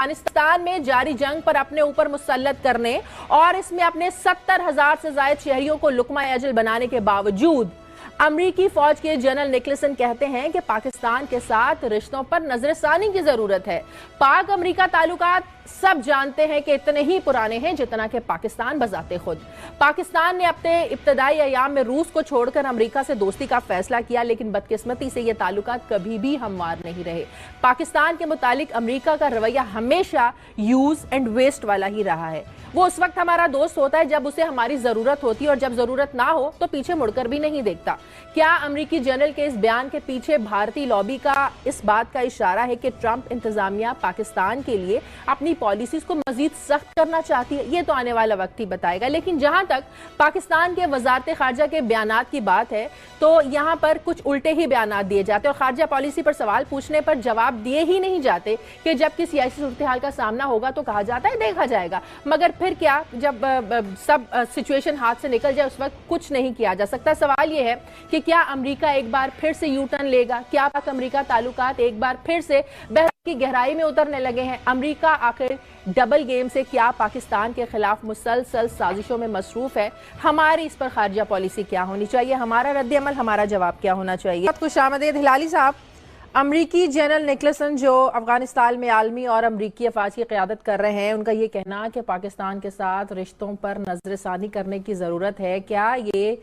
افغانستان میں جاری جنگ پر اپنے اوپر مسلط کرنے اور اس میں اپنے 70,000 سے زائد شہریوں کو لقمہ اجل بنانے کے باوجود امریکی فوج کے جنرل نکلسن کہتے ہیں کہ پاکستان کے ساتھ رشتوں پر نظر ثانی کی ضرورت ہے۔ پاک امریکہ تعلقات سب جانتے ہیں کہ اتنے ہی پرانے ہیں جتنا کہ پاکستان بذات خود۔ پاکستان نے اپنے ابتدائی ایام میں روس کو چھوڑ کر امریکہ سے دوستی کا فیصلہ کیا، لیکن بدقسمتی سے یہ تعلقات کبھی بھی ہموار نہیں رہے۔ پاکستان کے متعلق امریکہ کا رویہ ہمیشہ یوز اینڈ ویسٹ والا ہی رہا ہے۔ وہ اس وقت ہمارا دوست ہوتا ہے جب اسے ہماری ضرورت ہوتی ہے، اور جب ضرورت نہ ہو تو پیچھے مڑ کر بھی نہیں دیکھتا۔ کیا امریکی جنرل کے اس بیان کے پیچھے بھارتی لابی کا اس بات کا اشارہ ہے کہ ٹرمپ انتظامیہ پاکستان کے لیے اپنی پالیسیز کو مزید سخت کرنا چاہتی ہے؟ یہ تو آنے والا وقت ہی بتائے گا، لیکن جہاں تک پاکستان کے وزارت خارجہ کے بیانات کی بات ہے تو یہاں پر کچھ الٹے ہی بیانات دیے جاتے اور خارجہ پالیسی پر سوال پوچھنے پر جواب دیے ہی نہیں جاتے کہ جب کسی ایسی صورتحال کا سامنا ہوگا تو کہا جاتا ہے دیکھا جائے گا، مگر پھر کیا جب سب سچویشن ہاتھ سے نکل جائے اس وقت کچھ نہیں کیا جا سکتا۔ سوال یہ ہے کہ کیا امریکہ ایک بار پھر سے یو ٹرن لے گا؟ کیا پاک امریکہ تعلقات ایک بار پھر سے بحران کی گہرائی میں اترنے لگے ہیں؟ امریکہ آخر ڈبل گیم سے کیا پاکستان کے خلاف مسلسل سازشوں میں مصروف ہے؟ ہماری اس پر خارجہ پالیسی کیا ہونی چاہیے؟ ہمارا رد عمل، ہمارا جواب کیا ہونا چاہیے؟ خوش آمدید ہلالی صاحب۔ امریکی جنرل نکلسن جو افغانستان میں عالمی اور امریکی افواج کی قیادت کر رہے ہیں، ان کا یہ کہنا کہ پاکستان کے ساتھ رشتوں پر نظر ثانی کرنے کی ضرورت ہے، کیا یہ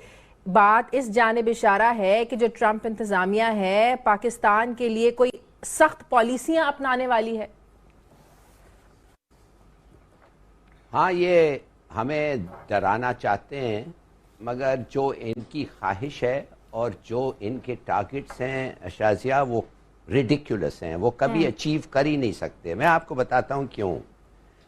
بات اس جانب اشارہ ہے کہ جو ٹرمپ انتظامیہ ہے پاکستان کے لیے کوئی سخت پالیسیاں اپنانے والی ہے؟ ہاں، یہ ہمیں ڈرانا چاہتے ہیں، مگر جو ان کی خواہش ہے اور جو ان کے ٹارگٹس ہیں شازیہ، وہ ریڈیکولس ہیں، وہ کبھی اچیو کر ہی نہیں سکتے۔ میں آپ کو بتاتا ہوں کیوں۔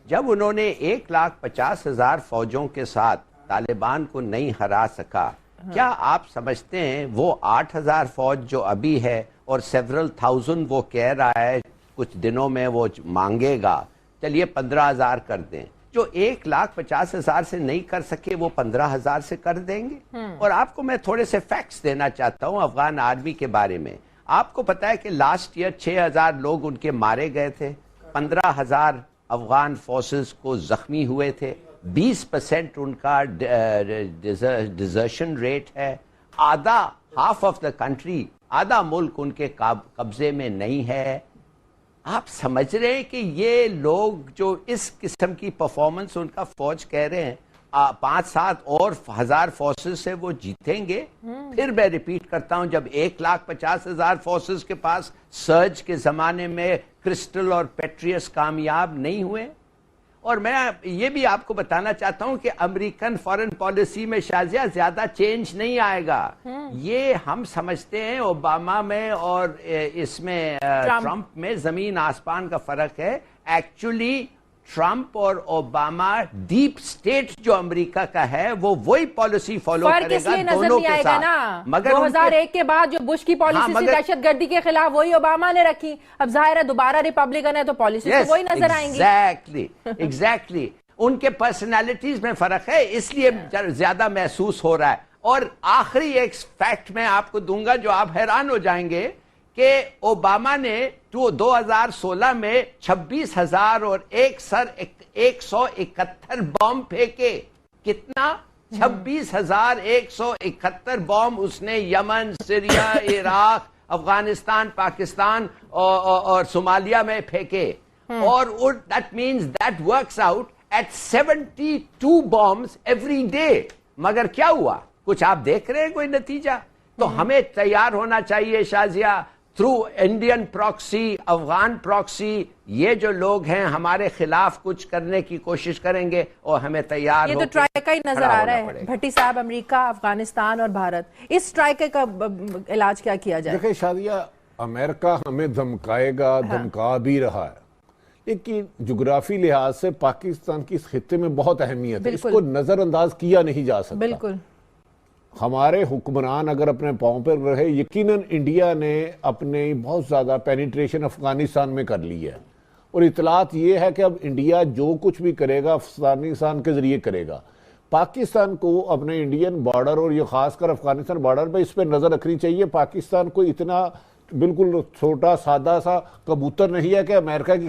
جب انہوں نے 1,50,000 فوجوں کے ساتھ طالبان کو نہیں ہرا سکا، کیا آپ سمجھتے ہیں وہ 8,000 فوج جو ابھی ہے اور several thousand وہ کہہ رہا ہے کچھ دنوں میں وہ مانگے گا، چلیے 15,000 کر دیں، جو 1,50,000 سے نہیں کر سکے وہ 15,000 سے کر دیں گے؟ اور آپ کو میں تھوڑے سے فیکٹس دینا چاہتا ہوں افغان آرمی کے بارے میں۔ آپ کو پتا ہے کہ لاسٹ ایئر 6,000 لوگ ان کے مارے گئے تھے، 15,000 افغان فورسز کو زخمی ہوئے تھے، 20% ان کا ڈیزرشن ریٹ ہے، ہاف آف دا کنٹری، آدھا ملک ان کے قبضے میں نہیں ہے۔ آپ سمجھ رہے ہیں کہ یہ لوگ جو اس قسم کی پرفارمنس ان کا فوج کہہ رہے ہیں 5-7 اور ہزار فورسز سے وہ جیتیں گے؟ پھر میں ریپیٹ کرتا ہوں، جب 1,50,000 فورسز کے پاس سرج کے زمانے میں کرسٹل اور پیٹریس کامیاب نہیں ہوئے۔ اور میں یہ بھی آپ کو بتانا چاہتا ہوں کہ امریکن فارن پالیسی میں شازیہ زیادہ چینج نہیں آئے گا۔ یہ ہم سمجھتے ہیں اوباما میں اور اس میں ٹرمپ میں زمین آسمان کا فرق ہے۔ ایکچولی ٹرمپ اور اوباما ڈیپ سٹیٹ جو امریکہ کا ہے وہ وہی پالیسی فالو کرے گا دونوں کے ساتھ۔ مگر 2001 کے بعد جو بش کی پالیسی تھی دہشت گردی کے خلاف وہی اوباما نے رکھی، اب ظاہر ہے دوبارہ ریپبلکن ہے تو پالیسی وہی نظر آئیں گی۔ ایگزیکٹلی ان کے پرسنالٹیز میں فرق ہے، اس لیے زیادہ محسوس ہو رہا ہے۔ اور آخری ایک فیکٹ میں آپ کو دوں گا جو آپ حیران ہو جائیں گے کہ اوباما نے 2016 میں 26,000 اور 171 بم پھینکے۔ کتنا؟ 26,171 بم اس نے یمن، سیریا، عراق، افغانستان، پاکستان اور صومالیہ میں پھینکے، اور that means that works out at 72 bombs every day۔ مگر کیا ہوا؟ کچھ آپ دیکھ رہے ہیں کوئی نتیجہ؟ تو ہمیں تیار ہونا چاہیے Shazia, through Indian proxy, Afghan proxy, یہ جو لوگ ہیں ہمارے خلاف کچھ کرنے کی کوشش کریں گے اور ہمیں تیار یہ تو ٹرائیکا ہی نظر آ رہا ہے۔ بھٹی صاحب، امریکہ، افغانستان اور بھارت، اس ٹرائیکے کا علاج کیا جائے؟ دیکھیں شادیہ، امریکہ ہمیں دھمکائے گا، دھمکا بھی رہا ہے، لیکن جغرافی لحاظ سے پاکستان کی اس خطے میں بہت اہمیت ہے، اس کو نظر انداز کیا نہیں جا سکتا۔ بالکل، ہمارے حکمران اگر اپنے پاؤں پر رہے، یقیناً انڈیا نے اپنے بہت زیادہ پینیٹریشن افغانستان میں کر لی ہے، اور اطلاعات یہ ہے کہ اب انڈیا جو کچھ بھی کرے گا افغانستان کے ذریعے کرے گا۔ پاکستان کو اپنے انڈین بارڈر اور یہ خاص کر افغانستان بارڈر پہ اس پہ نظر رکھنی چاہیے۔ پاکستان کو اتنا بالکل چھوٹا سادہ سا کبوتر نہیں ہے کہ امریکہ کی